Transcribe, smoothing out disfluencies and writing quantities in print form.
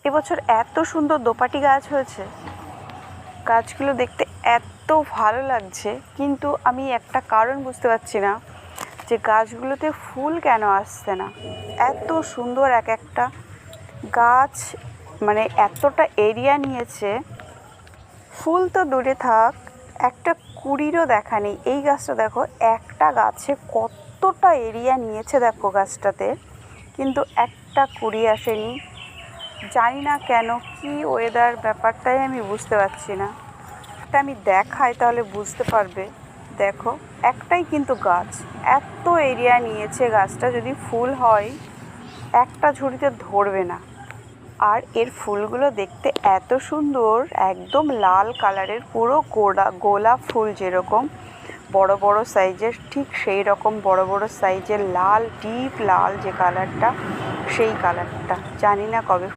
এবছর এত সুন্দর দোপাটি গাছ হয়েছে, গাছগুলো দেখতে এত ভালো লাগছে, কিন্তু আমি একটা কারণ বুঝতে পারছি না যে গাছগুলোতে ফুল কেন আসছে না। এত সুন্দর এক একটা গাছ, মানে এতটা এরিয়া নিয়েছে, ফুল তো দূরে থাক, একটা কুড়িরও দেখা নেই। এই গাছটা দেখো, একটা গাছে কতটা এরিয়া নিয়েছে দেখো গাছটাতে, কিন্তু একটা কুড়ি আসেনি। জানি না কেন, কি ওয়েদার, ব্যাপারটাই আমি বুঝতে পারছি না। এটা আমি দেখাই তাহলে বুঝতে পারবে। দেখো, একটাই কিন্তু গাছ, এত এরিয়া নিয়েছে গাছটা, যদি ফুল হয় একটা ঝুড়িতে ধরবে না। আর এর ফুলগুলো দেখতে এত সুন্দর, একদম লাল কালারের, পুরো গোলাপ ফুল যেরকম বড় বড় সাইজের, ঠিক সেই রকম বড় বড় সাইজের লাল, ডিপ লাল যে কালারটা, সেই কালারটা। জানি না কবে